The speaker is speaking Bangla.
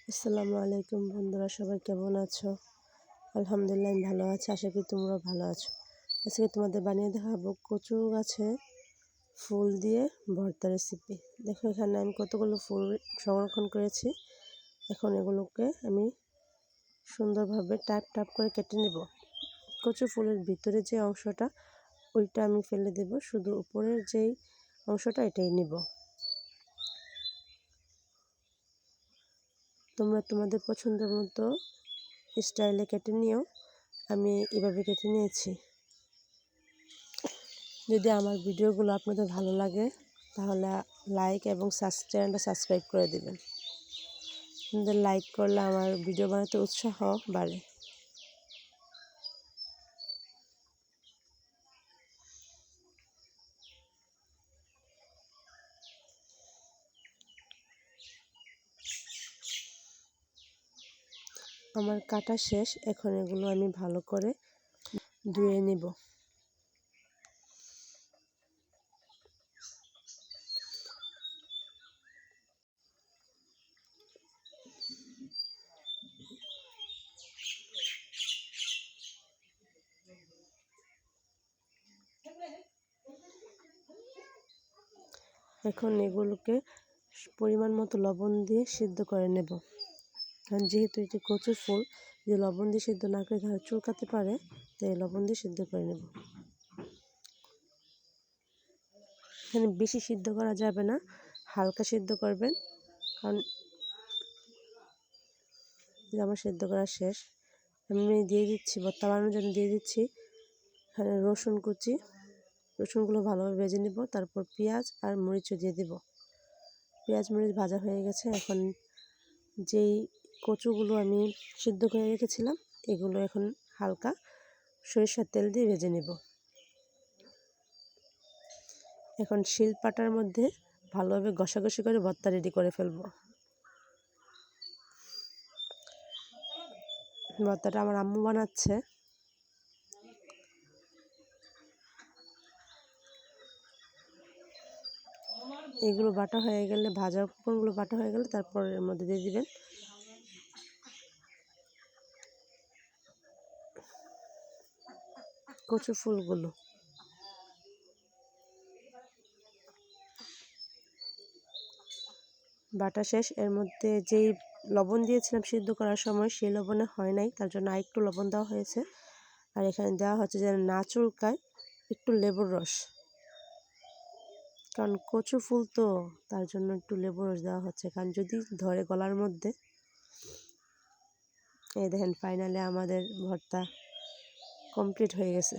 আসসালামু আলাইকুম বন্ধুরা, সবাই কেমন আছো? আলহামদুলিল্লাহ আমি ভালো আছি, আশা করি তোমরা ভালো আছো। আজকে তোমাদের বানিয়ে দেখাবো কচু গাছে ফুল দিয়ে ভর্তা রেসিপি। দেখো এখানে আমি কতগুলো ফুল সংরক্ষণ করেছি। এখন এগুলোকে আমি সুন্দরভাবে টাপ টাপ করে কেটে নেব। কচু ফুলের ভিতরে যে অংশটা ওইটা আমি ফেলে দেব, শুধু উপরের যেই অংশটা এটাই নেব। তোমরা তোমাদের পছন্দ মতো স্টাইলে কেটে নিও। আমি এভাবে কেটে নিয়েছি। যদি আমার ভিডিওগুলো আপনাদের ভালো লাগে তাহলে লাইক এবং চ্যানেলটা সাবস্ক্রাইব করে দেবেন। আপনাদের লাইক করলে আমার ভিডিও বানাতে উৎসাহ বাড়ে। আমার কাটা শেষ, এখন এগুলো আমি ভালো করে ধুয়ে নেব। এখন এগুলোকে পরিমাণ মতো লবণ দিয়ে সিদ্ধ করে নেব। কারণ যেহেতু এটি কচু ফুল, যদি লবণ দিয়ে সিদ্ধ না করে তাহলে চুলকাতে পারে, তাই লবণ দিয়ে সিদ্ধ করে নেব। এখানে বেশি সিদ্ধ করা যাবে না, হালকা সিদ্ধ করবেন। কারণ আমার সিদ্ধ করা শেষ, আমি দিয়ে দিচ্ছি ভর্তা বানানোর জন্য দিয়ে দিচ্ছি এখানে রসুন কুচি। রসুনগুলো ভালোভাবে ভেজে নেব, তারপর পেঁয়াজ আর মরিচও দিয়ে দেব। পেঁয়াজ মরিচ ভাজা হয়ে গেছে, এখন যেই কচুগুলো আমি সিদ্ধ করে রেখেছিলাম এগুলো এখন হালকা সরিষার তেল দিয়ে ভেজে নেব। এখন শিলপাটার মধ্যে ভালোভাবে ঘষাঘষি করে ভর্তা রেডি করে ফেলব। ভর্তাটা আমার আম্মু বানাচ্ছে। এগুলো বাটা হয়ে গেলে, ভাজা উপকরণগুলো বাটা হয়ে গেলে তারপর এর মধ্যে দিয়ে দিবেন কচু ফুলগুলো। বাটা শেষ, এর মধ্যে যেই লবণ দিয়েছিলাম সিদ্ধ করার সময় সেই লবণে হয় নাই, তার জন্য আরেকটু লবণ দেওয়া হয়েছে। আর এখানে দেওয়া হচ্ছে যেন না চুলকায় একটু লেবুর রস, কারণ কচু ফুল তো তার জন্য একটু লেবুর রস দেওয়া হচ্ছে, কারণ যদি ধরে গলার মধ্যে। এই দেখেন ফাইনালি আমাদের ভর্তা কমপ্লিট হয়ে গেছে।